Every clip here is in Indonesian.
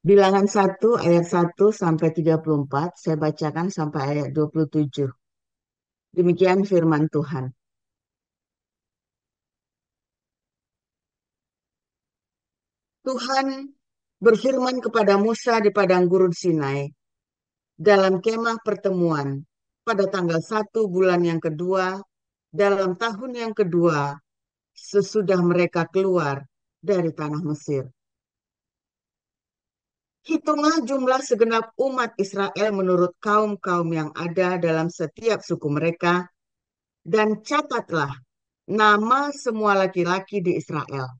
Bilangan 1 ayat 1 sampai 34, saya bacakan sampai ayat 27. Demikian firman Tuhan. Tuhan berfirman kepada Musa di padang gurun Sinai dalam kemah pertemuan pada tanggal 1 bulan yang kedua dalam tahun yang kedua sesudah mereka keluar dari tanah Mesir. Hitunglah jumlah segenap umat Israel menurut kaum-kaum yang ada dalam setiap suku mereka, dan catatlah nama semua laki-laki di Israel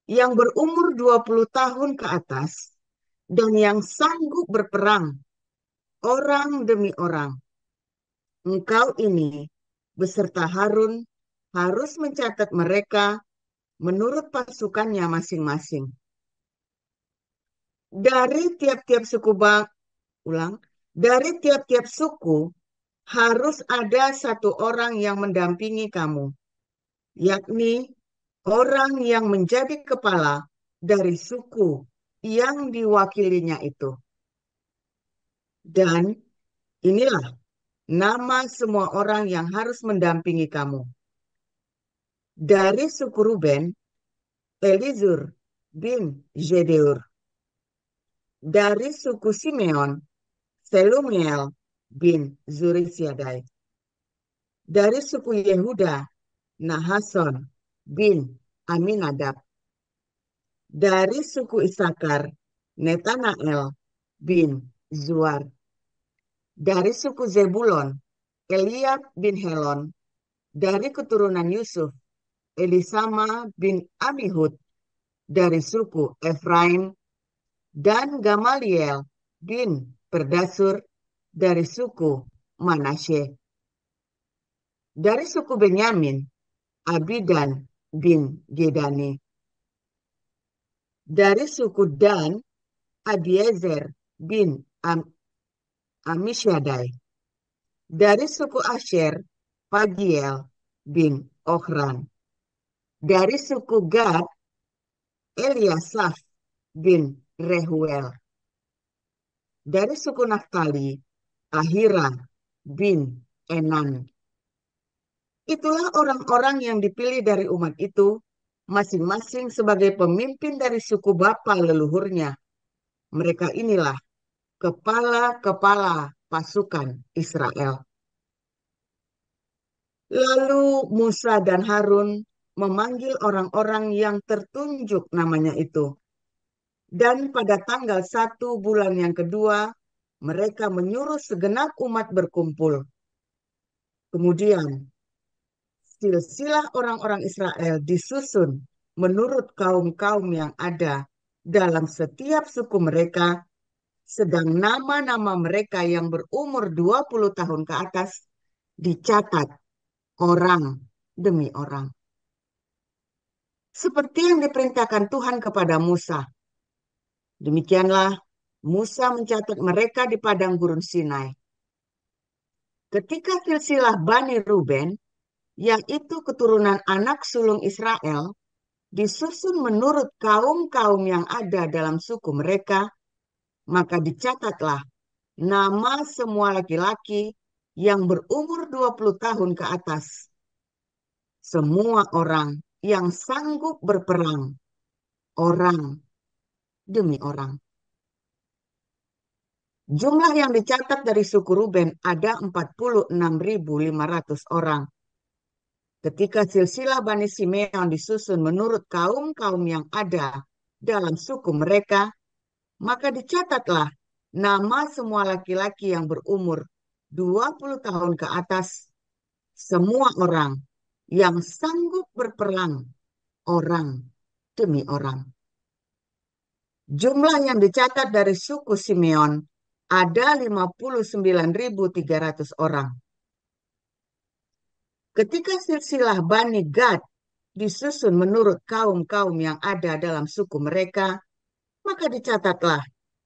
yang berumur 20 tahun ke atas dan yang sanggup berperang, orang demi orang. Engkau ini beserta Harun harus mencatat mereka menurut pasukannya masing-masing. Dari tiap-tiap suku bang, ulang, dari tiap-tiap suku harus ada satu orang yang mendampingi kamu, yakni orang yang menjadi kepala dari suku yang diwakilinya itu. Dan inilah nama semua orang yang harus mendampingi kamu. Dari suku Ruben, Elizur bin Jedeur. Dari suku Simeon, Selumiel bin Zurisyadai. Dari suku Yehuda, Nahason bin Aminadab. Dari suku Isakar, Netanael bin Zuar. Dari suku Zebulon, Eliab bin Helon. Dari keturunan Yusuf, Elisama bin Amihud. Dari suku Efraim, dan Gamaliel bin Perdasur dari suku Manasye. Dari suku Benyamin, Abidan bin Gedani. Dari suku Dan, Abiezer bin Amishyadai. Dari suku Asher, Pagiel bin Ochran. Dari suku Gad, Eliasaf bin Rehuel. Dari suku Naftali, Ahira bin Enan. Itulah orang-orang yang dipilih dari umat itu, masing-masing sebagai pemimpin dari suku bapa leluhurnya. Mereka inilah kepala-kepala pasukan Israel. Lalu Musa dan Harun memanggil orang-orang yang tertunjuk namanya itu. Dan pada tanggal 1 bulan yang kedua, mereka menyuruh segenap umat berkumpul. Kemudian silsilah orang-orang Israel disusun menurut kaum-kaum yang ada dalam setiap suku mereka, sedang nama-nama mereka yang berumur 20 tahun ke atas dicatat orang demi orang. Seperti yang diperintahkan Tuhan kepada Musa. Demikianlah Musa mencatat mereka di padang gurun Sinai. Ketika silsilah Bani Ruben, yaitu keturunan anak sulung Israel, disusun menurut kaum-kaum yang ada dalam suku mereka, maka dicatatlah nama semua laki-laki yang berumur 20 tahun ke atas. Semua orang yang sanggup berperang, orang demi orang. Jumlah yang dicatat dari suku Ruben ada 46.500 orang. Ketika silsilah Bani Simeon disusun menurut kaum-kaum yang ada dalam suku mereka, maka dicatatlah nama semua laki-laki yang berumur 20 tahun ke atas, semua orang yang sanggup berperang, orang demi orang. Jumlah yang dicatat dari suku Simeon ada 59.300 orang. Ketika silsilah Bani Gad disusun menurut kaum-kaum yang ada dalam suku mereka, maka dicatatlah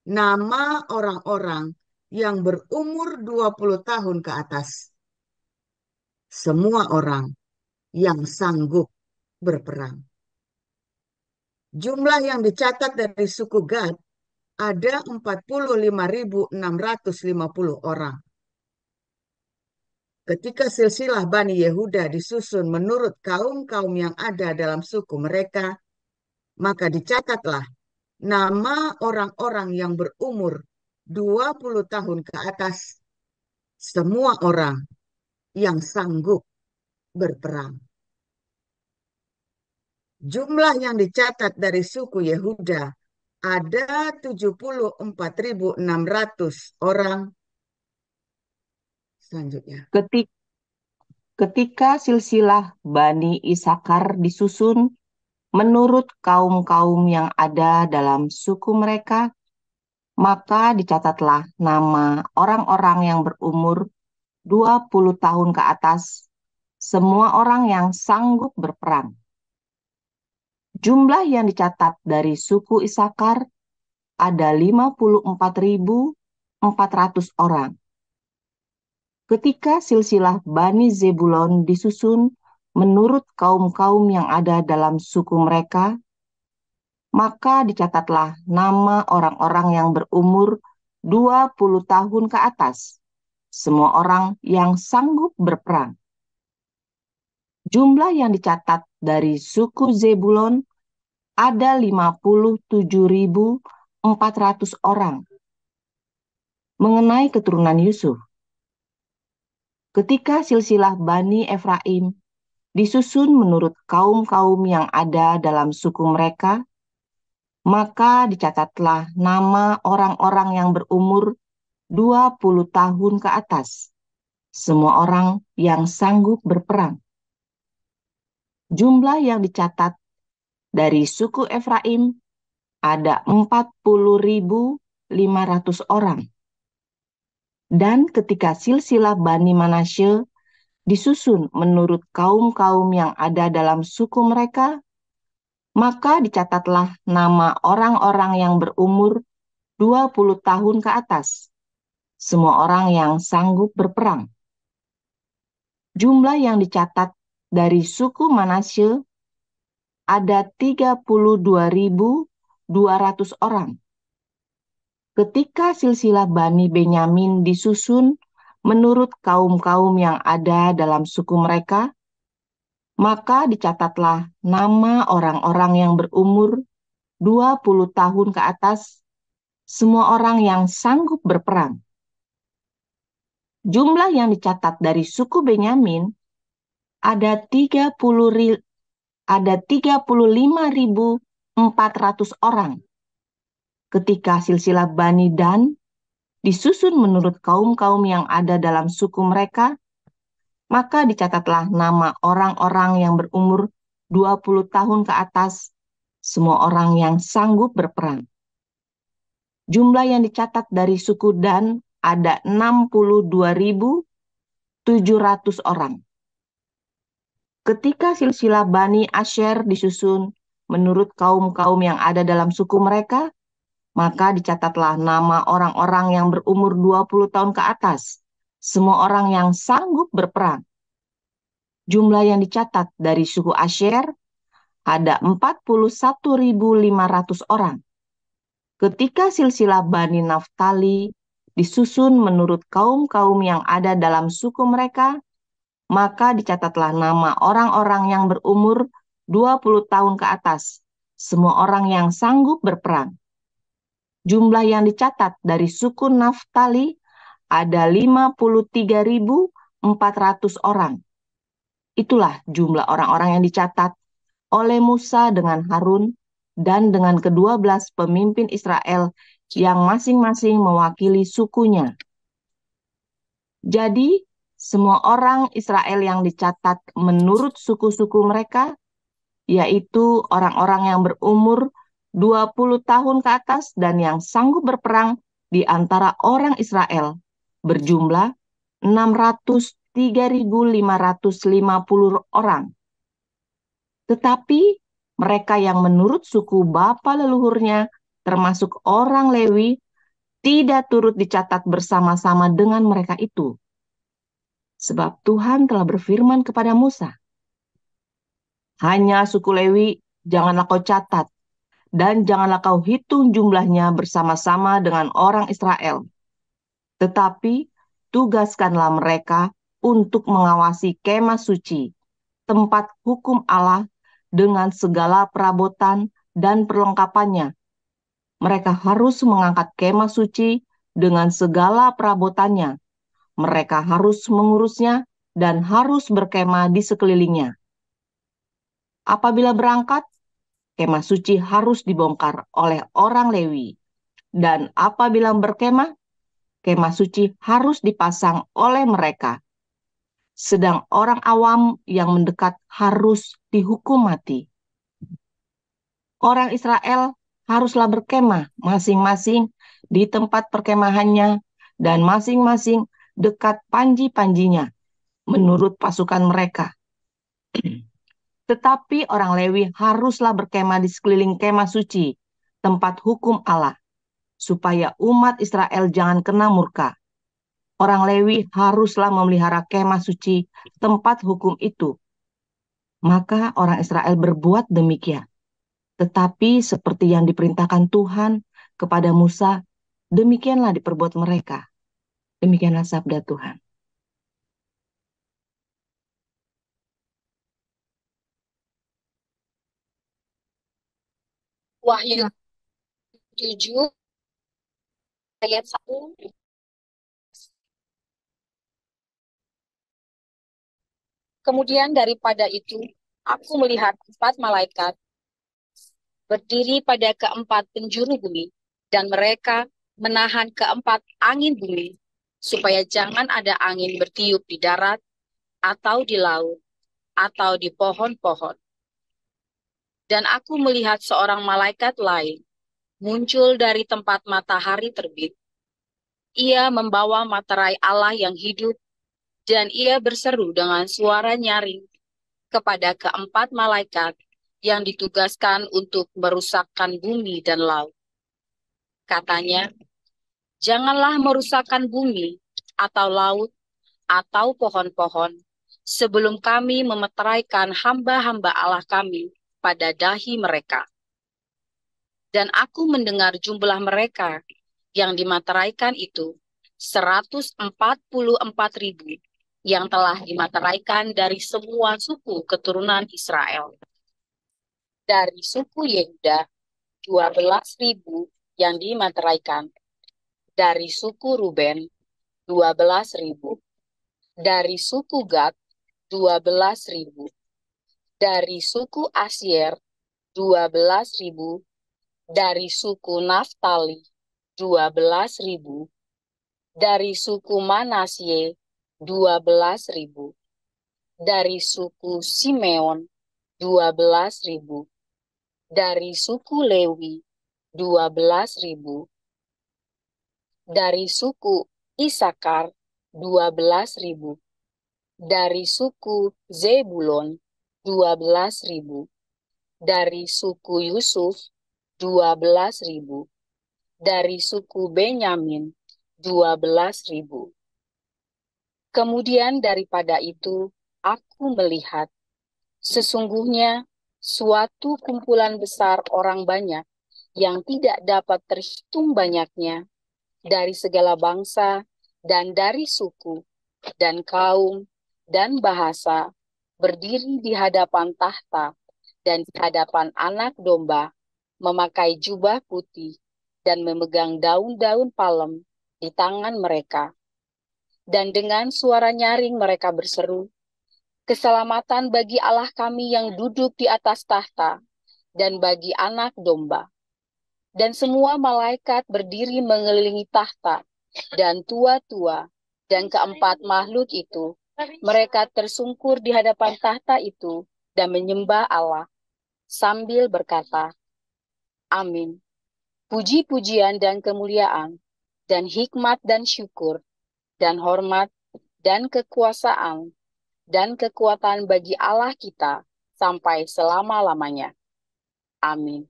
nama orang-orang yang berumur 20 tahun ke atas. Semua orang yang sanggup berperang. Jumlah yang dicatat dari suku Gad ada 45.650 orang. Ketika silsilah Bani Yehuda disusun menurut kaum-kaum yang ada dalam suku mereka, maka dicatatlah nama orang-orang yang berumur 20 tahun ke atas, semua orang yang sanggup berperang. Jumlah yang dicatat dari suku Yehuda ada 74.600 orang. Selanjutnya. Ketika silsilah Bani Isakar disusun menurut kaum-kaum yang ada dalam suku mereka, maka dicatatlah nama orang-orang yang berumur 20 tahun ke atas, semua orang yang sanggup berperang. Jumlah yang dicatat dari suku Isakar ada 54.400 orang. Ketika silsilah Bani Zebulon disusun menurut kaum-kaum yang ada dalam suku mereka, maka dicatatlah nama orang-orang yang berumur 20 tahun ke atas, semua orang yang sanggup berperang. Jumlah yang dicatat dari suku Zebulon ada 57.400 orang. Mengenai keturunan Yusuf, ketika silsilah Bani Efraim disusun menurut kaum-kaum yang ada dalam suku mereka, maka dicatatlah nama orang-orang yang berumur 20 tahun ke atas, semua orang yang sanggup berperang. Jumlah yang dicatat dari suku Efraim ada 40.500 orang. Dan ketika silsilah Bani Manasye disusun menurut kaum-kaum yang ada dalam suku mereka, maka dicatatlah nama orang-orang yang berumur 20 tahun ke atas, semua orang yang sanggup berperang. Jumlah yang dicatat dari suku Manasye ada 32.200 orang. Ketika silsilah Bani Benyamin disusun menurut kaum-kaum yang ada dalam suku mereka, maka dicatatlah nama orang-orang yang berumur 20 tahun ke atas, semua orang yang sanggup berperang. Jumlah yang dicatat dari suku Benyamin ada 35.400 orang. Ketika silsilah Bani Dan disusun menurut kaum-kaum yang ada dalam suku mereka, maka dicatatlah nama orang-orang yang berumur 20 tahun ke atas, semua orang yang sanggup berperang. Jumlah yang dicatat dari suku Dan ada 62.700 orang. Ketika silsilah Bani Asher disusun menurut kaum-kaum yang ada dalam suku mereka, maka dicatatlah nama orang-orang yang berumur 20 tahun ke atas, semua orang yang sanggup berperang. Jumlah yang dicatat dari suku Asher ada 41.500 orang. Ketika silsilah Bani Naftali disusun menurut kaum-kaum yang ada dalam suku mereka, maka dicatatlah nama orang-orang yang berumur 20 tahun ke atas, semua orang yang sanggup berperang. Jumlah yang dicatat dari suku Naftali ada 53.400 orang. Itulah jumlah orang-orang yang dicatat oleh Musa dengan Harun dan dengan ke-12 pemimpin Israel yang masing-masing mewakili sukunya. Jadi, semua orang Israel yang dicatat menurut suku-suku mereka, yaitu orang-orang yang berumur 20 tahun ke atas dan yang sanggup berperang di antara orang Israel, berjumlah 603.550 orang. Tetapi mereka yang menurut suku bapa leluhurnya, termasuk orang Lewi, tidak turut dicatat bersama-sama dengan mereka itu. Sebab Tuhan telah berfirman kepada Musa, hanya suku Lewi janganlah kau catat, dan janganlah kau hitung jumlahnya bersama-sama dengan orang Israel. Tetapi tugaskanlah mereka untuk mengawasi kemah suci, tempat hukum Allah dengan segala perabotan dan perlengkapannya. Mereka harus mengangkat kemah suci dengan segala perabotannya. Mereka harus mengurusnya dan harus berkemah di sekelilingnya. Apabila berangkat, kemah suci harus dibongkar oleh orang Lewi. Dan apabila berkemah, kemah suci harus dipasang oleh mereka. Sedang orang awam yang mendekat harus dihukum mati. Orang Israel haruslah berkemah masing-masing di tempat perkemahannya dan masing-masing dekat panji-panjinya menurut pasukan mereka. Tetapi orang Lewi haruslah berkemah di sekeliling kemah suci, tempat hukum Allah, supaya umat Israel jangan kena murka. Orang Lewi haruslah memelihara kemah suci, tempat hukum itu. Maka orang Israel berbuat demikian. Tetapi seperti yang diperintahkan Tuhan kepada Musa, demikianlah diperbuat mereka. Demikianlah sabda Tuhan. Wahyu 7 ayat 1. Kemudian daripada itu, aku melihat 4 malaikat berdiri pada keempat penjuru bumi, dan mereka menahan keempat angin bumi, supaya jangan ada angin bertiup di darat, atau di laut, atau di pohon-pohon. Dan aku melihat seorang malaikat lain muncul dari tempat matahari terbit. Ia membawa materai Allah yang hidup, dan ia berseru dengan suara nyaring kepada keempat malaikat yang ditugaskan untuk merusakkan bumi dan laut. Katanya, janganlah merusakkan bumi atau laut atau pohon-pohon sebelum kami memeteraikan hamba-hamba Allah kami pada dahi mereka. Dan aku mendengar jumlah mereka yang dimateraikan itu 144.000 yang telah dimateraikan dari semua suku keturunan Israel. Dari suku Yehuda 12.000 yang dimateraikan. Dari suku Ruben 12.000. Dari suku Gad 12.000. Dari suku Asyer 12.000. Dari suku Naftali 12.000. Dari suku Manasye 12.000. Dari suku Simeon 12.000. Dari suku Lewi 12.000. Dari suku Isakar 12.000. Dari suku Zebulon 12.000. Dari suku Yusuf 12.000. Dari suku Benyamin 12.000. Kemudian daripada itu aku melihat sesungguhnya suatu kumpulan besar orang banyak yang tidak dapat terhitung banyaknya dari segala bangsa dan dari suku dan kaum dan bahasa berdiri di hadapan tahta dan di hadapan anak domba, memakai jubah putih dan memegang daun-daun palem di tangan mereka. Dan dengan suara nyaring mereka berseru, keselamatan bagi Allah kami yang duduk di atas tahta dan bagi anak domba. Dan semua malaikat berdiri mengelilingi tahta dan tua-tua dan keempat makhluk itu. Mereka tersungkur di hadapan tahta itu dan menyembah Allah sambil berkata, Amin. Puji-pujian dan kemuliaan dan hikmat dan syukur dan hormat dan kekuasaan dan kekuatan bagi Allah kita sampai selama-lamanya. Amin.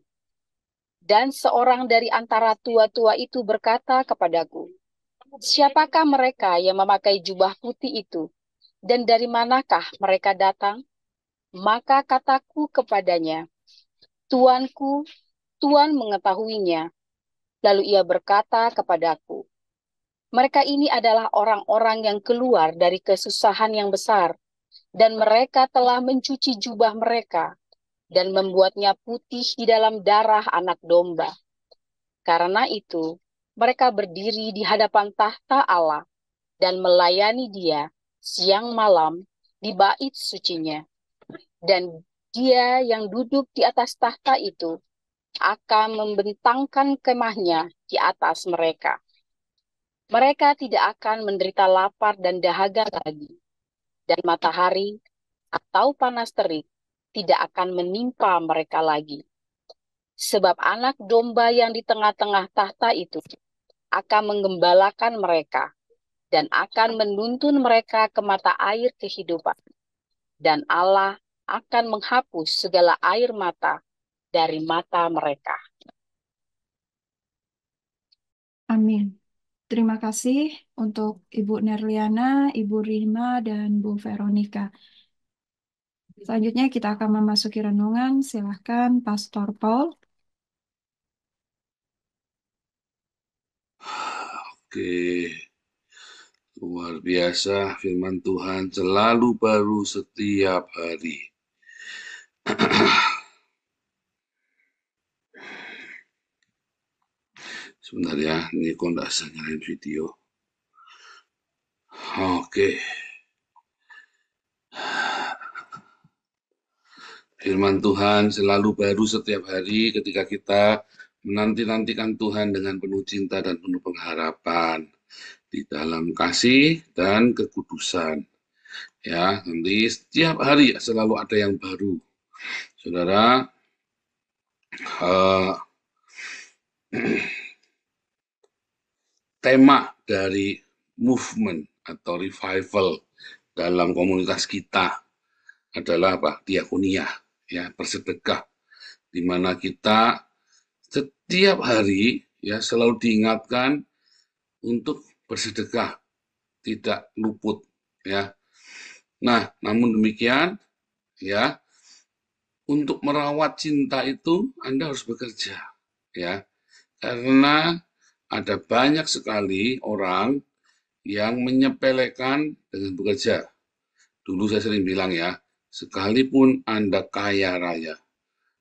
Dan seorang dari antara tua-tua itu berkata kepadaku, siapakah mereka yang memakai jubah putih itu? Dan dari manakah mereka datang? Maka kataku kepadanya, Tuanku, Tuhan mengetahuinya. Lalu ia berkata kepadaku, mereka ini adalah orang-orang yang keluar dari kesusahan yang besar, dan mereka telah mencuci jubah mereka dan membuatnya putih di dalam darah anak domba. Karena itu, mereka berdiri di hadapan tahta Allah dan melayani Dia siang malam di bait sucinya. Dan Dia yang duduk di atas tahta itu akan membentangkan kemahnya di atas mereka. Mereka tidak akan menderita lapar dan dahaga lagi, dan matahari atau panas terik tidak akan menimpa mereka lagi. Sebab anak domba yang di tengah-tengah tahta itu akan menggembalakan mereka dan akan menuntun mereka ke mata air kehidupan. Dan Allah akan menghapus segala air mata dari mata mereka. Amin. Terima kasih untuk Ibu Nerliana, Ibu Rima, dan Bu Veronica. Selanjutnya kita akan memasuki renungan. Silahkan Pastor Paul. Oke, luar biasa firman Tuhan selalu baru setiap hari. Sebentar ya, ini kok nggak bisa nyalain video. Oke. Firman Tuhan selalu baru setiap hari ketika kita menanti-nantikan Tuhan dengan penuh cinta dan penuh pengharapan di dalam kasih dan kekudusan. Ya, nanti setiap hari selalu ada yang baru. Saudara, tema dari movement atau revival dalam komunitas kita adalah apa? Diakonia, ya, bersedekah, di mana kita setiap hari ya selalu diingatkan untuk bersedekah, tidak luput, ya. Nah, namun demikian, ya, untuk merawat cinta itu Anda harus bekerja, ya, karena ada banyak sekali orang yang menyepelekan dengan bekerja. Dulu saya sering bilang ya, sekalipun Anda kaya raya,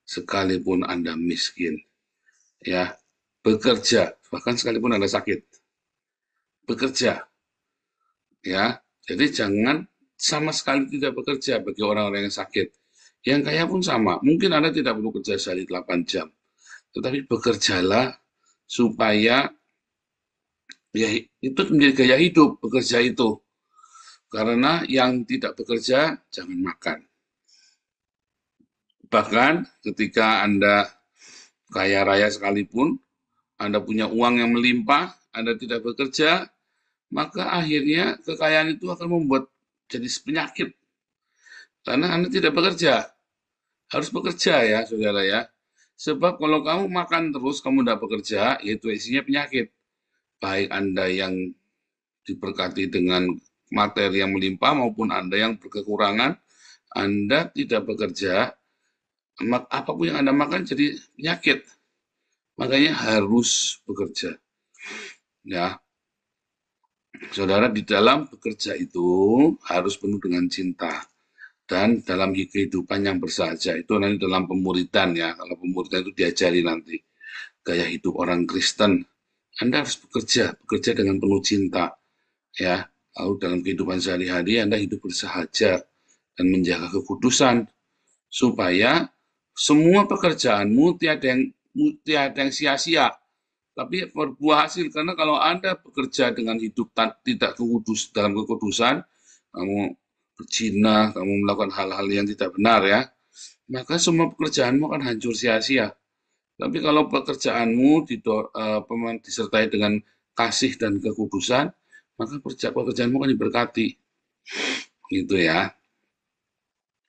sekalipun Anda miskin, ya, bekerja, bahkan sekalipun Anda sakit, bekerja, ya. Jadi jangan sama sekali tidak bekerja bagi orang-orang yang sakit. Yang kaya pun sama, mungkin Anda tidak perlu kerja sehari 8 jam, tetapi bekerjalah supaya ya itu menjadi gaya hidup, bekerja itu. Karena yang tidak bekerja jangan makan. Bahkan ketika Anda kaya raya sekalipun, Anda punya uang yang melimpah, Anda tidak bekerja, maka akhirnya kekayaan itu akan membuat jadi penyakit. Karena Anda tidak bekerja. Harus bekerja ya, saudara ya. Sebab kalau kamu makan terus, kamu tidak bekerja, yaitu isinya penyakit. Baik Anda yang diberkati dengan materi yang melimpah maupun Anda yang berkekurangan, Anda tidak bekerja, apapun yang Anda makan jadi penyakit. Makanya harus bekerja. Ya. Saudara, di dalam bekerja itu harus penuh dengan cinta. Dan dalam kehidupan yang bersahaja, itu nanti dalam pemuridan ya. Kalau pemuridan itu diajari nanti. Gaya hidup orang Kristen. Anda harus bekerja dengan penuh cinta. Ya, lalu dalam kehidupan sehari-hari Anda hidup bersahaja dan menjaga kekudusan. Supaya semua pekerjaanmu tiada yang sia-sia, tapi berbuah hasil. Karena kalau Anda bekerja dengan hidup tidak dalam kekudusan, kamu berzina, kamu melakukan hal-hal yang tidak benar ya, maka semua pekerjaanmu akan hancur sia-sia. Tapi kalau pekerjaanmu disertai dengan kasih dan kekudusan, maka pekerjaanmu akan diberkati. Gitu ya.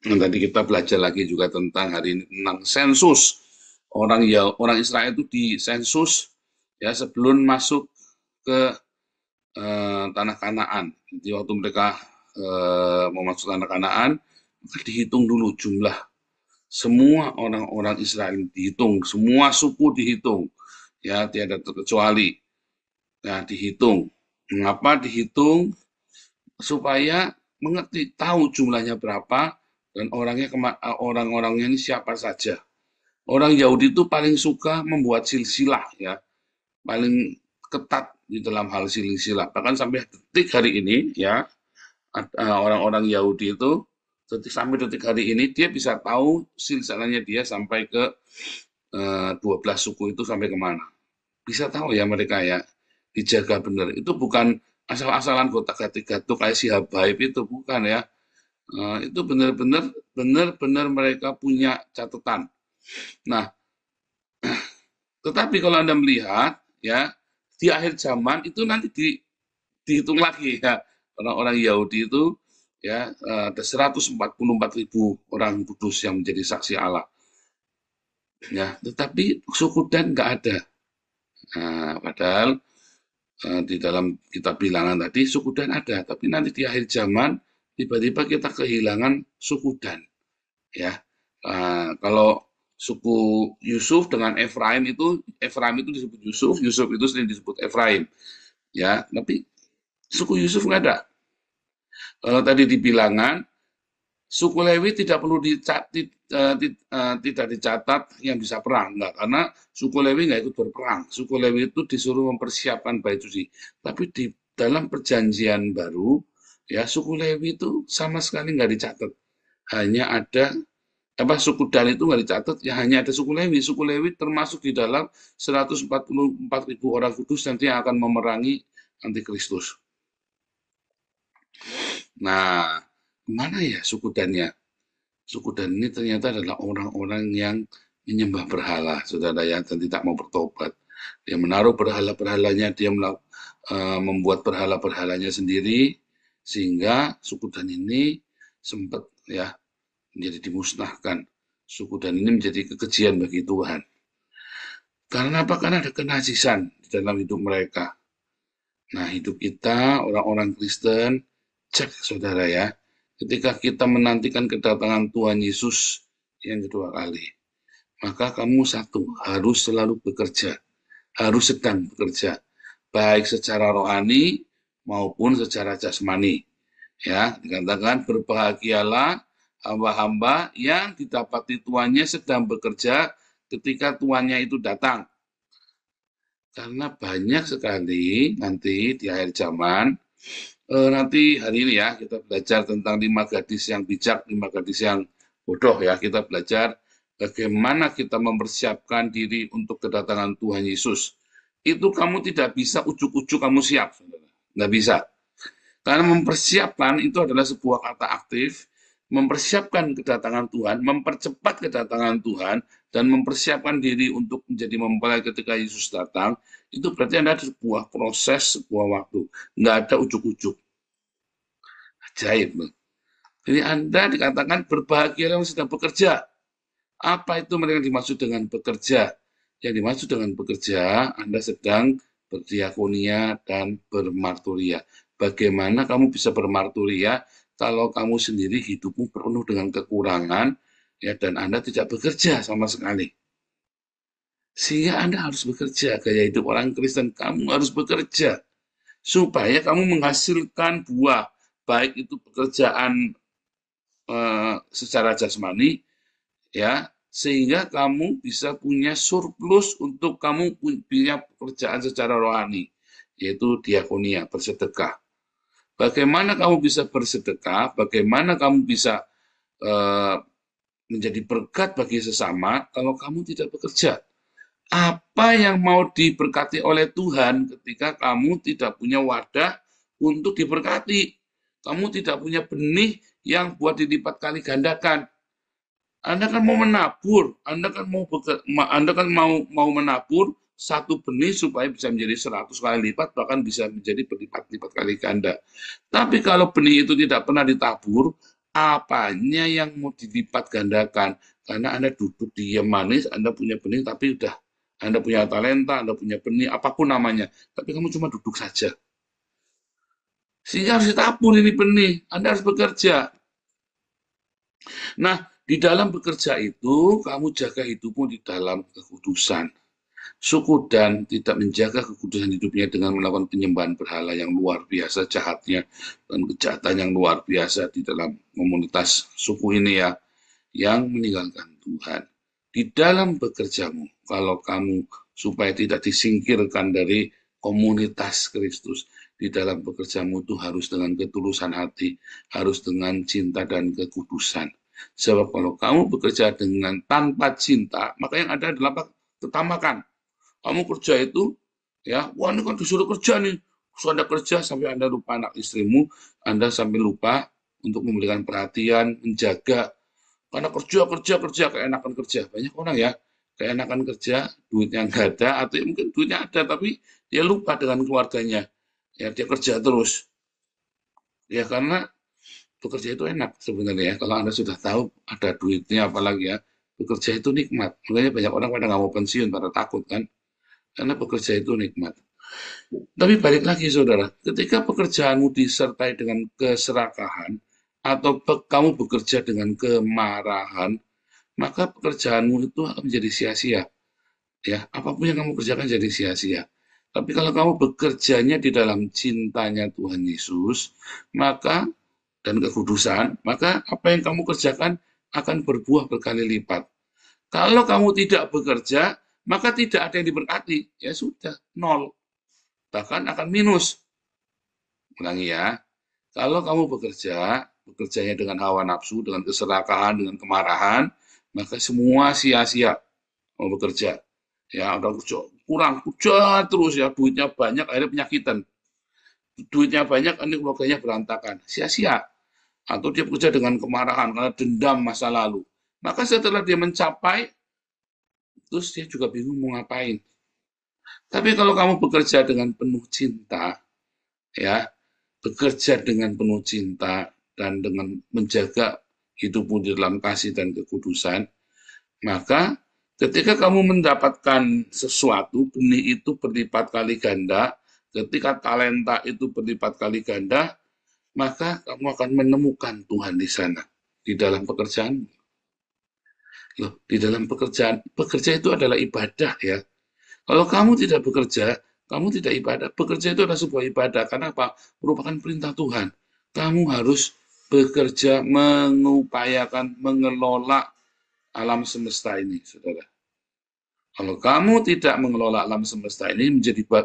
Nah, tadi kita belajar lagi juga tentang hari ini tentang sensus. Orang Israel itu disensus ya sebelum masuk ke tanah Kanaan. Jadi waktu mereka mau masuk tanah Kanaan, maka dihitung dulu jumlah Semua orang-orang Israel dihitung, semua suku dihitung, ya tiada terkecuali. Nah, dihitung. Mengapa dihitung? Supaya mengerti, tahu jumlahnya berapa dan orang-orangnya ini siapa saja. Orang Yahudi itu paling suka membuat silsilah, ya, paling ketat di dalam hal silsilah. Bahkan sampai detik hari ini, ya, orang-orang Yahudi itu sampai detik hari ini dia bisa tahu silsilahnya dia sampai ke 12 suku itu sampai kemana. Bisa tahu ya mereka ya, dijaga benar. Itu bukan asal-asalan gotak-gatik gatuk kayak si Habaib itu, bukan ya. Itu benar-benar mereka punya catatan. Nah, tetapi kalau Anda melihat ya di akhir zaman itu nanti dihitung lagi ya, orang-orang Yahudi itu ya ada 144.000 orang kudus yang menjadi saksi Allah. Ya, tetapi suku Dan nggak ada. Nah, padahal di dalam kitab bilangan tadi suku Dan ada, tapi nanti di akhir zaman tiba-tiba kita kehilangan suku Dan. Ya, kalau suku Yusuf dengan Efraim itu disebut Yusuf, Yusuf itu sering disebut Efraim. Ya, tapi suku Yusuf nggak ada. Kalau tadi di bilangan, suku Lewi tidak perlu tidak dicatat yang bisa perang, enggak, karena suku Lewi nggak ikut berperang. Suku Lewi itu disuruh mempersiapkan bait suci. Tapi di dalam perjanjian baru, ya suku Lewi itu sama sekali nggak dicatat. Hanya ada suku Dan itu nggak dicatat, ya hanya ada suku Lewi. Suku Lewi termasuk di dalam 144.000 orang kudus nanti yang akan memerangi antikristus. Nah, mana ya suku Dan-nya? Suku Dan ini ternyata adalah orang-orang yang menyembah berhala, saudara ya, dan tidak mau bertobat. Dia menaruh berhala-berhalanya, dia membuat berhala-berhalanya sendiri, sehingga suku Dan ini sempat ya menjadi dimusnahkan. Suku Dan ini menjadi kekejian bagi Tuhan. Karena apa? Karena ada kenajisan di dalam hidup mereka. Nah, hidup kita, orang-orang Kristen, cek saudara ya, ketika kita menantikan kedatangan Tuhan Yesus yang kedua kali, maka kamu satu, harus selalu bekerja, harus sedang bekerja, baik secara rohani maupun secara jasmani. Ya, dikatakan berbahagialah hamba-hamba yang didapati tuannya sedang bekerja ketika tuannya itu datang. Karena banyak sekali nanti di akhir zaman, nanti hari ini ya kita belajar tentang 5 gadis yang bijak, 5 gadis yang bodoh ya. Kita belajar bagaimana kita mempersiapkan diri untuk kedatangan Tuhan Yesus. Itu kamu tidak bisa ujuk-ujuk kamu siap, saudara. Nggak bisa. Karena mempersiapkan itu adalah sebuah kata aktif, mempersiapkan kedatangan Tuhan, mempercepat kedatangan Tuhan, dan mempersiapkan diri untuk menjadi mempelai ketika Yesus datang, itu berarti ada sebuah proses, sebuah waktu. Nggak ada ujuk-ujuk. Ajaib. Jadi Anda dikatakan berbahagia yang sedang bekerja. Apa itu mereka dimaksud dengan bekerja? Yang dimaksud dengan bekerja, Anda sedang berdiakonia dan bermarturia. Bagaimana kamu bisa bermarturia kalau kamu sendiri hidupmu penuh dengan kekurangan, ya, dan Anda tidak bekerja sama sekali. Sehingga Anda harus bekerja, gaya hidup orang Kristen, kamu harus bekerja. Supaya kamu menghasilkan buah, baik itu pekerjaan secara jasmani, ya, sehingga kamu bisa punya surplus untuk kamu punya pekerjaan secara rohani, yaitu diakonia, bersedekah. Bagaimana kamu bisa bersedekah, bagaimana kamu bisa menjadi berkat bagi sesama kalau kamu tidak bekerja. Apa yang mau diberkati oleh Tuhan ketika kamu tidak punya wadah untuk diberkati? Kamu tidak punya benih yang buat dilipat kali gandakan. Anda kan mau menabur, Anda kan mau menabur satu benih supaya bisa menjadi 100 kali lipat, bahkan bisa menjadi berlipat-lipat kali ganda. Tapi kalau benih itu tidak pernah ditabur, apanya yang mau dilipat gandakan? Karena Anda duduk diam manis, Anda punya benih, tapi udah Anda punya talenta, Anda punya benih, apapun namanya, tapi kamu cuma duduk saja. Sehingga harus ditabur ini benih, Anda harus bekerja. Nah, Di dalam bekerja itu, kamu jaga hidupmu di dalam kekudusan. Suku Dan tidak menjaga kekudusan hidupnya dengan melakukan penyembahan berhala yang luar biasa jahatnya dan kejahatan yang luar biasa di dalam komunitas suku ini ya, yang meninggalkan Tuhan. Di dalam bekerjamu, kalau kamu supaya tidak disingkirkan dari komunitas Kristus, di dalam bekerjamu itu harus dengan ketulusan hati, harus dengan cinta dan kekudusan. Sebab kalau kamu bekerja dengan tanpa cinta, maka yang ada adalah ketamakan. Kamu kerja itu, ya, wah ini kan disuruh kerja nih. Terus Anda kerja sampai Anda lupa anak istrimu, Anda sampai lupa untuk memberikan perhatian, menjaga. Karena kerja, keenakan kerja. Banyak orang ya, keenakan kerja, duitnya nggak ada, atau mungkin duitnya ada, tapi dia lupa dengan keluarganya. Ya, dia kerja terus. Ya, karena bekerja itu enak sebenarnya ya. Kalau Anda sudah tahu ada duitnya, apalagi ya, bekerja itu nikmat. Makanya banyak orang pada nggak mau pensiun, pada takut kan. Karena bekerja itu nikmat. Tapi balik lagi saudara, ketika pekerjaanmu disertai dengan keserakahan, atau kamu bekerja dengan kemarahan, maka pekerjaanmu itu akan menjadi sia-sia. Ya, apapun yang kamu kerjakan jadi sia-sia. Tapi kalau kamu bekerjanya di dalam cintanya Tuhan Yesus, maka dan kekudusan, maka apa yang kamu kerjakan akan berbuah berkali lipat. Kalau kamu tidak bekerja, maka tidak ada yang diberkati. Ya sudah, nol. Bahkan akan minus. Ulangi ya. Kalau kamu bekerjanya dengan hawa nafsu, dengan keserakahan, dengan kemarahan, maka semua sia-sia mau bekerja. Ya, udah kerja terus ya, duitnya banyak, akhirnya penyakitan. Duitnya banyak, ini keluarganya berantakan. Sia-sia. Atau dia bekerja dengan kemarahan karena dendam masa lalu. Maka setelah dia mencapai, terus dia juga bingung mau ngapain. Tapi kalau kamu bekerja dengan penuh cinta, ya, bekerja dengan penuh cinta dan dengan menjaga hidupmu di dalam kasih dan kekudusan, maka ketika kamu mendapatkan sesuatu, benih itu berlipat kali ganda, ketika talenta itu berlipat kali ganda, maka kamu akan menemukan Tuhan di sana, di dalam pekerjaan. Loh, di dalam pekerjaan, bekerja itu adalah ibadah ya. Kalau kamu tidak bekerja, kamu tidak ibadah. Bekerja itu adalah sebuah ibadah. Karena apa? Merupakan perintah Tuhan. Kamu harus bekerja, mengupayakan, mengelola alam semesta ini, saudara. Kalau kamu tidak mengelola alam semesta ini,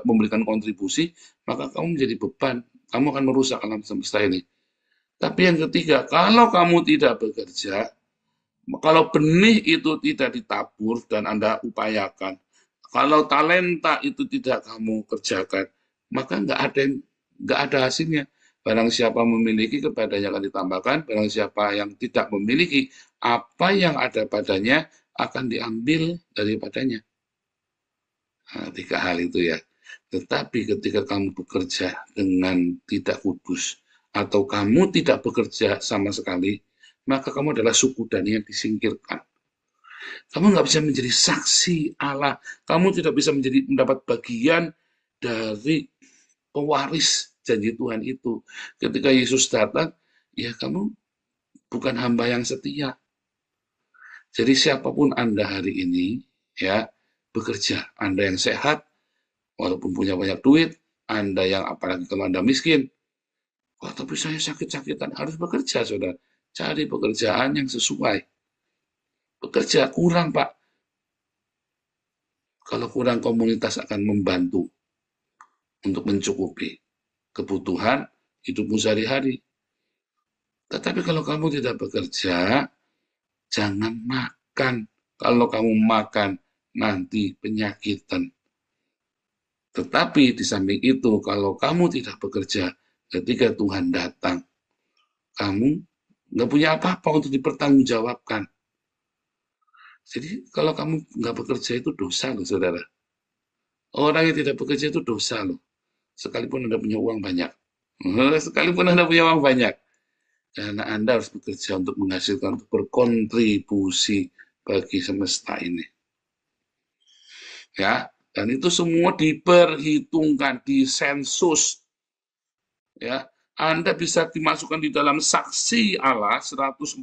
memberikan kontribusi, maka kamu menjadi beban. Kamu akan merusak alam semesta ini. Tapi yang ketiga, kalau kamu tidak bekerja, kalau benih itu tidak ditabur dan Anda upayakan, kalau talenta itu tidak kamu kerjakan, maka nggak ada hasilnya. Barang siapa memiliki, kepadanya akan ditambahkan. Barang siapa yang tidak memiliki, apa yang ada padanya akan diambil daripadanya. Nah, 3 hal itu ya. Tetapi ketika kamu bekerja dengan tidak kudus, atau kamu tidak bekerja sama sekali, maka kamu adalah suku Dan yang disingkirkan. Kamu nggak bisa menjadi saksi Allah. Kamu tidak bisa mendapat bagian dari pewaris janji Tuhan itu. Ketika Yesus datang, ya kamu bukan hamba yang setia. Jadi siapapun Anda hari ini, ya bekerja. Anda yang sehat, walaupun punya banyak duit, Anda yang apalagi kalau Anda miskin, oh tapi saya sakit-sakitan, harus bekerja, saudara. Cari pekerjaan yang sesuai. Bekerja kurang, Pak. Kalau kurang, komunitas akan membantu untuk mencukupi kebutuhan hidupmu sehari-hari. Tetapi kalau kamu tidak bekerja, jangan makan. Kalau kamu makan, nanti penyakitan. Tetapi di samping itu, kalau kamu tidak bekerja, ketika Tuhan datang, kamu nggak punya apa-apa untuk dipertanggungjawabkan. Jadi kalau kamu nggak bekerja itu dosa loh, saudara. Orang yang tidak bekerja itu dosa loh. Sekalipun Anda punya uang banyak. Sekalipun Anda punya uang banyak. Karena Anda harus bekerja untuk menghasilkan, untuk berkontribusi bagi semesta ini. Ya, dan itu semua diperhitungkan, disensus. Ya, Anda bisa dimasukkan di dalam saksi Allah 144.000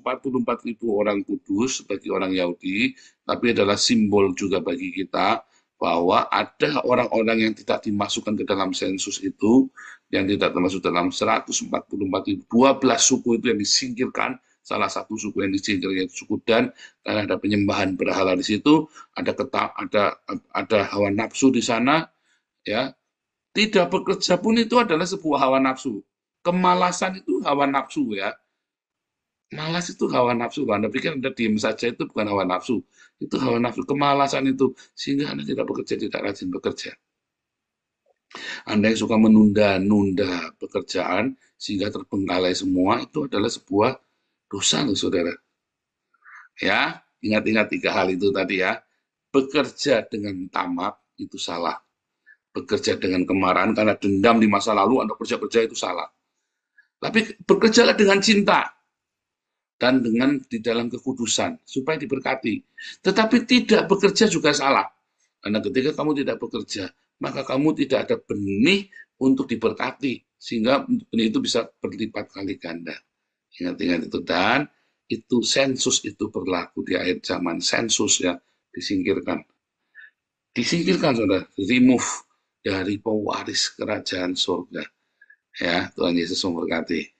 orang kudus bagi orang Yahudi, tapi adalah simbol juga bagi kita bahwa ada orang-orang yang tidak dimasukkan ke dalam sensus itu, yang tidak termasuk dalam 144.000, 12 suku itu yang disingkirkan. Salah satu suku yang disingkirkan yaitu suku Dan, karena ada penyembahan berhala di situ, ada hawa nafsu di sana, ya. Tidak bekerja pun itu adalah sebuah hawa nafsu. Kemalasan itu hawa nafsu, ya. Malas itu hawa nafsu. Anda pikir Anda diam saja itu bukan hawa nafsu. Itu hawa nafsu. Kemalasan itu. Sehingga Anda tidak bekerja, tidak rajin bekerja. Anda yang suka menunda-nunda pekerjaan sehingga terbengkalai semua, itu adalah sebuah dosa, loh, saudara. Ya, ingat-ingat 3 hal itu tadi, ya. Bekerja dengan tamak itu salah. Bekerja dengan kemarahan karena dendam di masa lalu, Anda kerja-kerja itu salah. Tapi bekerjalah dengan cinta dan dengan di dalam kekudusan supaya diberkati. Tetapi tidak bekerja juga salah. Karena ketika kamu tidak bekerja, maka kamu tidak ada benih untuk diberkati, sehingga benih itu bisa berlipat kali ganda. Ingat-ingat itu. Dan itu sensus itu berlaku di akhir zaman. Sensus, ya, disingkirkan. Disingkirkan, saudara. Remove dari pewaris kerajaan surga. Ya, Tuhan Yesus memberkati.